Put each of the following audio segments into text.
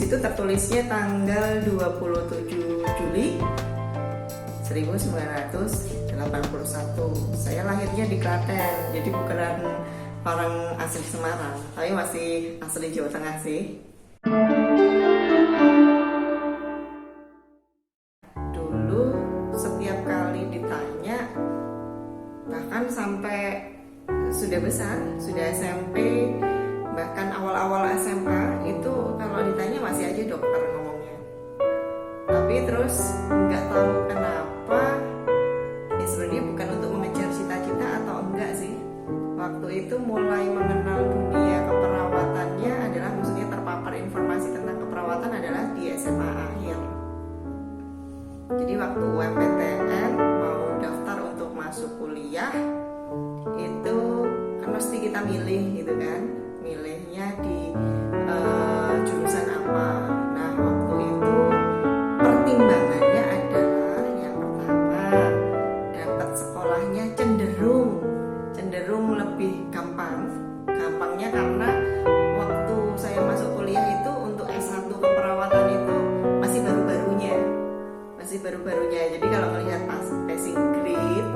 situ tertulisnya tanggal 27 Juli 1981. Saya lahirnya di Klaten, jadi bukan orang asli Semarang, tapi masih asli Jawa Tengah sih. Dulu setiap kali ditanya, bahkan sampai sudah besar, sudah SMP, bahkan awal-awal SMA itu kalau ditanya masih aja dokter ngomongnya. Tapi terus nggak tahu kenapa, ya sebenarnya bukan untuk mengejar cita-cita atau enggak sih. Waktu itu mulai mengenal dunia keperawatannya adalah, maksudnya terpapar informasi tentang keperawatan adalah di SMA akhir. Jadi waktu UMPTN mau daftar untuk masuk kuliah, itu kan mesti kita milih gitu kan, milihnya di jurusan apa. Nah waktu itu pertimbangannya adalah yang pertama, dapat sekolahnya cenderung lebih gampangnya karena waktu saya masuk kuliah itu untuk S1 keperawatan itu masih baru-barunya. Jadi kalau melihat pas passing grade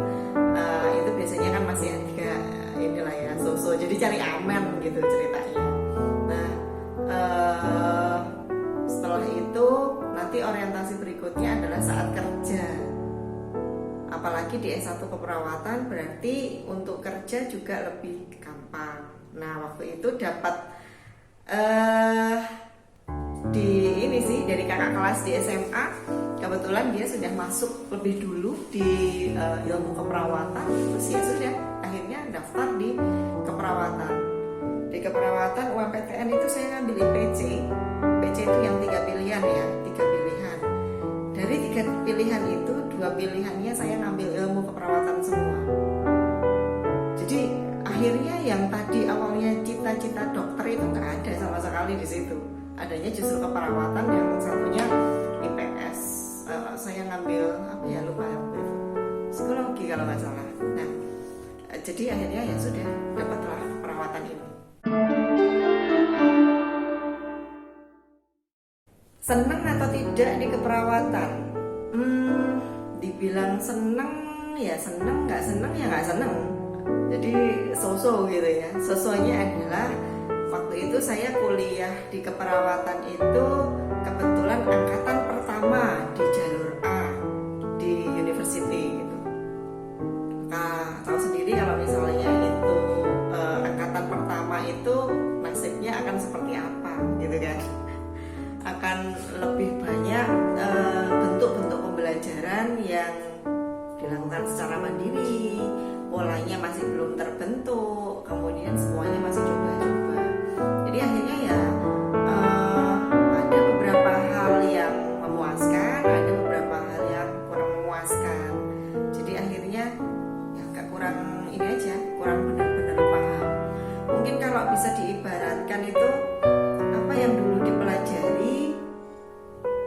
itu biasanya kan masih agak inilah ya, so jadi cari aman gitu ceritanya. Nah setelah itu nanti orientasi berikutnya adalah saat kerja. Apalagi di S1 keperawatan berarti untuk kerja juga lebih gampang. Nah waktu itu dapat dari kakak kelas di SMA, kebetulan dia sudah masuk lebih dulu di ilmu keperawatan, terus ya sudah akhirnya daftar di keperawatan. Di keperawatan UMPTN itu saya ngambil IPC itu yang 3 pilihan ya, 3 pilihan. Dari 3 pilihan itu 2 pilihannya saya ngambil ilmu keperawatan semua. Jadi akhirnya yang tadi awalnya cita-cita dokter itu nggak ada sama sekali di situ. Adanya justru keperawatan, yang satunya IPS. Saya ngambil apa ya, lupa ya, psikologi kalau nggak salah. Nah jadi akhirnya ya sudah dapatlah keperawatan ini. Seneng atau tidak di keperawatan? Dibilang seneng ya seneng, nggak seneng ya nggak seneng. Jadi so-so gitu ya. So-sonya adalah waktu itu saya kuliah di keperawatan itu kebetulan angkatan pertama di jalur A di university gitu. Nah tahu sendiri kalau misalnya itu angkatan pertama itu nasibnya akan seperti apa gitu kan. Akan lebih banyak bentuk-bentuk pembelajaran yang dilakukan secara mandiri, polanya masih belum terbentuk, kemudian semuanya masih coba-coba. Jadi akhirnya ya ada beberapa hal yang memuaskan, ada beberapa hal yang kurang memuaskan. Jadi akhirnya ya agak kurang ini aja, kurang benar-benar paham. Mungkin kalau bisa diibaratkan itu apa yang dulu dipelajari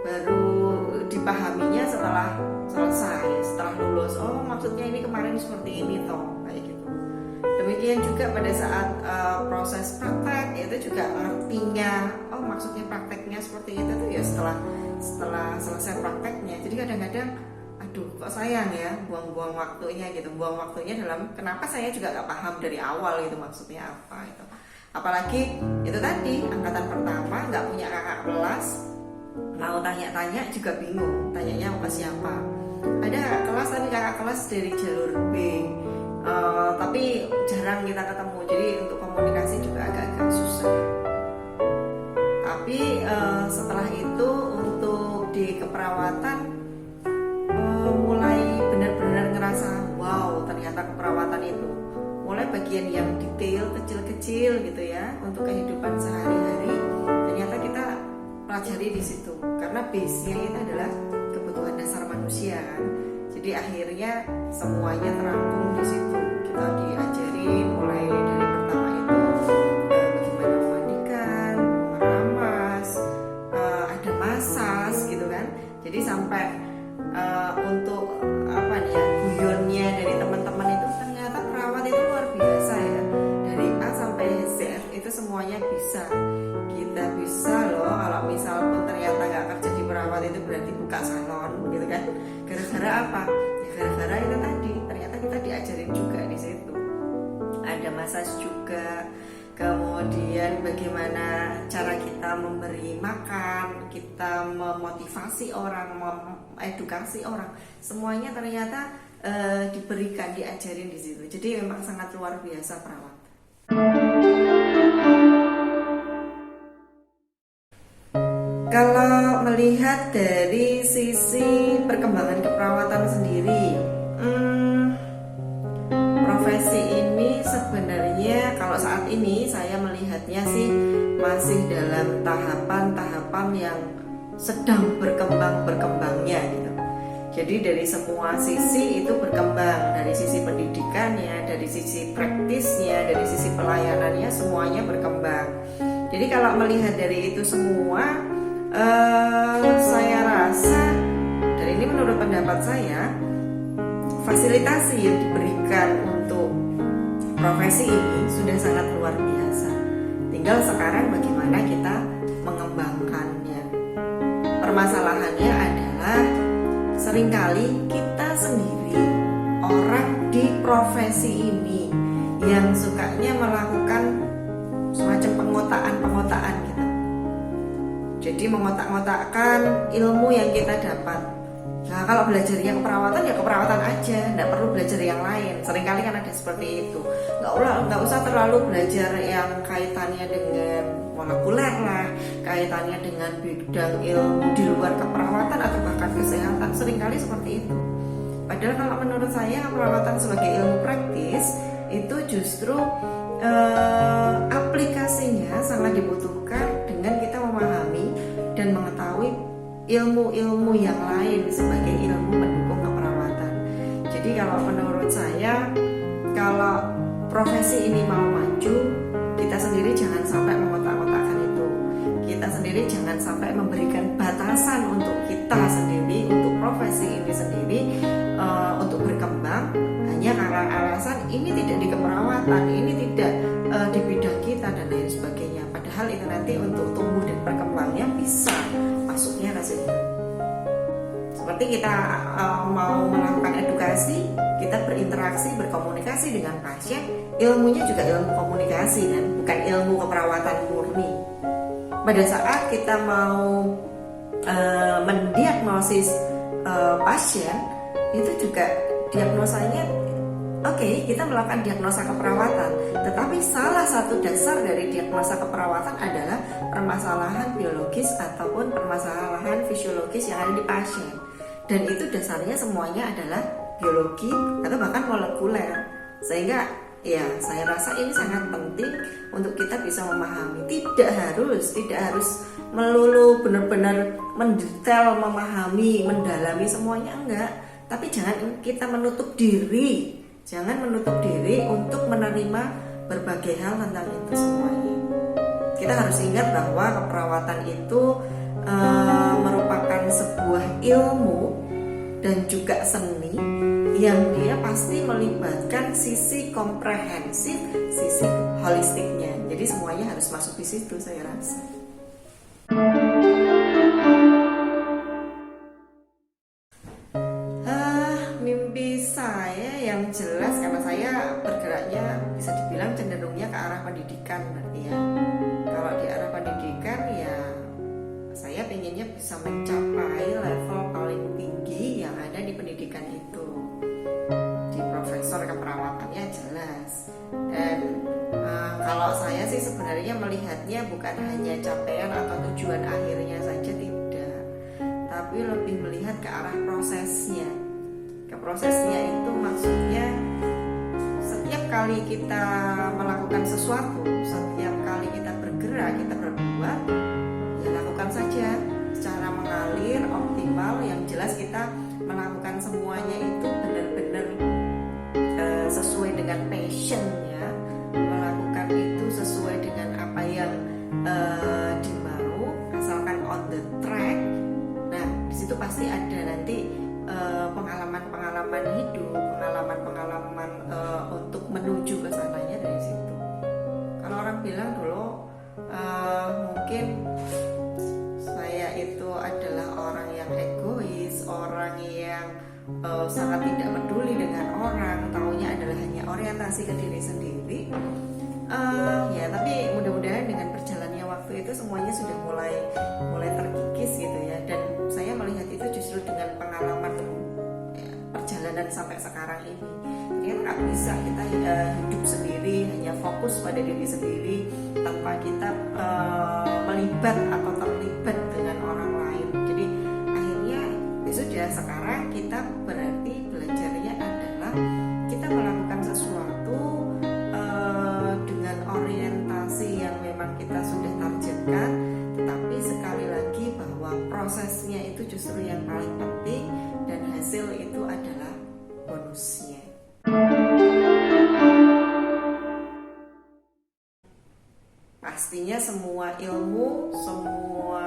baru dipahaminya setelah selesai, setelah lulus. Oh maksudnya ini kemarin seperti ini toh, kayak gitu. Demikian juga pada saat proses praktek itu juga ngertinya, oh maksudnya prakteknya seperti itu tuh ya setelah selesai prakteknya. Jadi kadang-kadang aduh kok sayang ya buang-buang waktunya gitu, buang waktunya dalam kenapa saya juga gak paham dari awal gitu maksudnya apa itu. Apalagi itu tadi angkatan pertama nggak punya kakak kelas, mau tanya-tanya juga bingung, tanyanya ke siapa. Ada kakak kelas tapi kakak kelas dari jalur B, tapi jarang kita ketemu, jadi untuk komunikasi juga agak-agak susah. Tapi setelah itu untuk di keperawatan mulai benar-benar ngerasa wow ternyata keperawatan itu mulai bagian yang detail kecil-kecil gitu ya untuk kehidupan sehari-hari ternyata kita pelajari di situ karena base-nya itu adalah kebutuhan dasar manusia kan. Jadi akhirnya semuanya terangkum di situ. Kita diajarin mulai dari pertama itu bagaimana memandikan, meramas, ada masas gitu kan. Jadi sampai untuk apa nih ya guyonnya dari teman-teman itu ternyata perawat itu luar biasa ya, dari A sampai Z itu semuanya bisa. Kita bisa loh kalau misal perawat itu berarti buka salon gitu kan. Gara-gara apa? Ya gara-gara itu tadi, ternyata kita diajarin juga di situ. Ada massage juga, kemudian bagaimana cara kita memberi makan, kita memotivasi orang, mengedukasi orang, semuanya ternyata diberikan, diajarin di situ. Jadi memang sangat luar biasa perawat. Kalau melihat dari sisi perkembangan keperawatan sendiri, profesi ini sebenarnya kalau saat ini saya melihatnya sih masih dalam tahapan-tahapan yang sedang berkembangnya gitu. Jadi dari semua sisi itu berkembang, dari sisi pendidikannya, dari sisi praktisnya, dari sisi pelayanannya, semuanya berkembang. Jadi kalau melihat dari itu semua, saya rasa, dan ini menurut pendapat saya, fasilitasi yang diberikan untuk profesi ini sudah sangat luar biasa. Tinggal sekarang bagaimana kita mengembangkannya. Permasalahannya adalah seringkali kita sendiri, orang di profesi ini, yang sukanya melakukan semacam pengotaan gitu. Jadi mengotak-ngotakkan ilmu yang kita dapat. Nah, kalau belajar yang keperawatan ya keperawatan aja, nggak perlu belajar yang lain. Seringkali kan ada seperti itu. Nggak usah terlalu belajar yang kaitannya dengan molekuler lah, kaitannya dengan bidang ilmu di luar keperawatan atau bahkan kesehatan. Seringkali seperti itu. Padahal kalau menurut saya keperawatan sebagai ilmu praktis itu justru aplikasinya sangat dibutuhkan dengan kita memahami dan mengetahui ilmu-ilmu yang lain sebagai ilmu pendukung keperawatan. Jadi kalau menurut saya, kalau profesi ini mau maju, kita sendiri jangan sampai mengotak-otakkan itu. Kita sendiri jangan sampai memberikan batasan untuk kita sendiri, untuk profesi ini sendiri, untuk berkembang hanya karena alasan ini tidak di keperawatan, ini tidak di bidang kita dan lain sebagainya. Padahal itu nanti untuk tumbuh dan berkembangnya bisa masuknya ke situ. Seperti kita mau melakukan edukasi, kita berinteraksi, berkomunikasi dengan pasien, ilmunya juga ilmu komunikasi kan, bukan ilmu keperawatan murni. Pada saat kita mau mendiagnosis pasien, itu juga diagnosanya oke, kita melakukan diagnosa keperawatan, tetapi salah satu dasar dari diagnosa keperawatan adalah permasalahan biologis ataupun permasalahan fisiologis yang ada di pasien. Dan itu dasarnya semuanya adalah biologi atau bahkan molekuler. Sehingga ya saya rasa ini sangat penting untuk kita bisa memahami. Tidak harus melulu benar-benar mendetail, memahami, mendalami semuanya, enggak. Tapi jangan kita menutup diri. Jangan menutup diri untuk menerima berbagai hal tentang itu semuanya. Kita harus ingat bahwa keperawatan itu merupakan sebuah ilmu dan juga seni yang dia pasti melibatkan sisi komprehensif, sisi holistiknya. Jadi semuanya harus masuk di situ saya rasa. Mimpi saya yang jelas, karena saya bergeraknya bisa dibilang cenderungnya ke arah pendidikan berarti ya. Kalau di arah pendidikan ya saya pengennya bisa mencapai level paling tinggi yang ada di pendidikan itu. Di profesor keperawatannya jelas. Dan kalau saya sih sebenarnya melihatnya bukan hanya capaian atau tujuan akhirnya saja, tidak, tapi lebih melihat ke arah prosesnya. Prosesnya itu maksudnya setiap kali kita melakukan sesuatu, setiap kali kita bergerak, kita berbuat, ya lakukan saja secara mengalir, optimal. Yang jelas kita melakukan semuanya itu benar-benar sesuai dengan passionnya, melakukan itu sesuai dengan apa yang dimau, asalkan on the track. Nah, disitu pasti ada nanti pengalaman-pengalaman hidup, pengalaman-pengalaman untuk menuju ke sananya dari situ. Kalau orang bilang dulu mungkin saya itu adalah orang seseorang yang sangat tidak peduli dengan orang, taunya adalah hanya orientasi ke diri sendiri. Ya, tapi mudah-mudahan dengan berjalannya waktu itu semuanya sudah mulai terkikis gitu ya. Dan saya melihat itu justru dengan pengalaman perjalanan sampai sekarang ini. Ternyata nggak bisa kita hidup sendiri, hanya fokus pada diri sendiri tanpa kita melibat atau terlibat dengan orang lain. Jadi akhirnya ya sudah, sekarang kita berarti belajarnya adalah kita melakukan sesuatu dengan orientasi yang memang kita sudah targetkan, tetapi sekali lagi bahwa prosesnya itu justru yang paling penting dan hasil itu adalah bonusnya. Pastinya semua ilmu, semua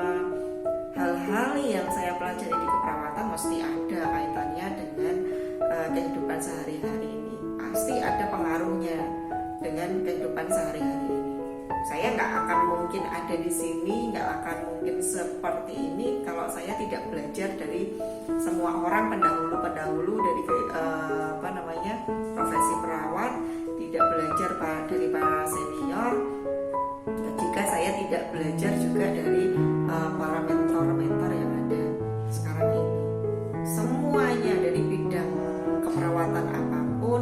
hal-hal yang saya pelajari di keperawatan mesti ada kaitannya dengan kehidupan sehari-hari ini. Pasti ada pengaruhnya dengan kehidupan sehari-hari ini. Saya nggak akan mungkin ada di sini, nggak akan mungkin seperti ini kalau saya tidak belajar dari semua orang pendahulu dari profesi perawat, tidak belajar dari para senior. Jika saya tidak belajar juga dari para mentor-mentor yang ada sekarang ini, semuanya dari bidang keperawatan apapun,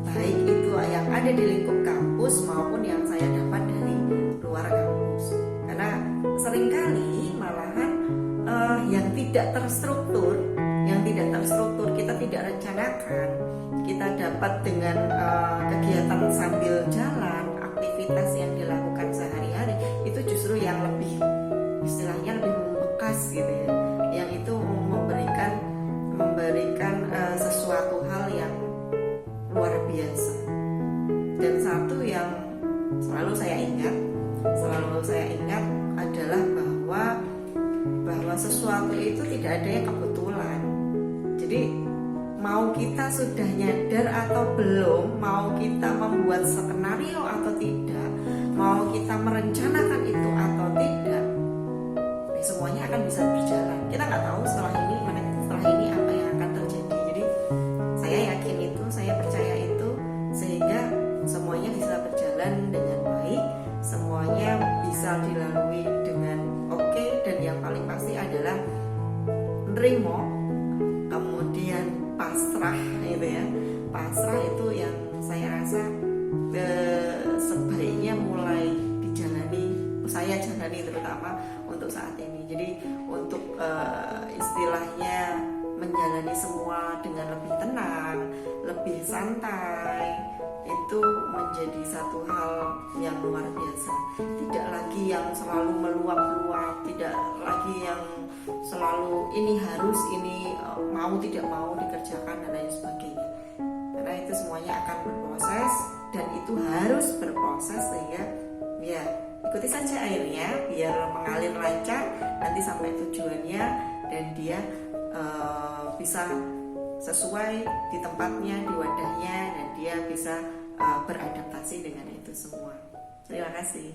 baik itu yang ada di lingkup kampus maupun yang saya dapat dari luar kampus. Karena seringkali malahan yang tidak terstruktur kita tidak rencanakan, kita dapat dengan kegiatan sambil jalan, aktivitas yang dilakukan sehari-hari itu justru yang lebih istilahnya lebih membekas gitu ya, yang itu memberikan sesuatu hal yang luar biasa. Dan satu yang selalu saya ingat adalah bahwa sesuatu itu tidak ada yang kebetulan. Jadi mau kita sudah nyadar atau belum, mau kita membuat skenario atau tidak, mau kita merencanakan itu atau tidak, semuanya akan bisa berjalan. Kita nggak tahu setelah ini apa yang akan terjadi. Jadi saya yakin itu, saya percaya itu, sehingga semuanya bisa berjalan dengan baik, semuanya bisa dilalui dengan oke. Dan yang paling pasti adalah nerimo, kemudian pasrah gitu ya. Pasrah itu yang saya rasa sebaiknya mulai saya jalani terutama untuk saat ini. Jadi untuk istilahnya menjalani semua dengan lebih tenang, lebih santai, itu menjadi satu hal yang luar biasa. Tidak lagi yang selalu meluap-luap, tidak lagi yang selalu ini harus, ini mau tidak mau dikerjakan dan lain sebagainya. Karena itu semuanya akan berproses dan itu harus berproses, sehingga ya ikuti saja airnya biar mengalir lancar nanti sampai tujuannya, dan dia bisa sesuai di tempatnya, di wadahnya, dan dia bisa beradaptasi dengan itu semua. Terima kasih.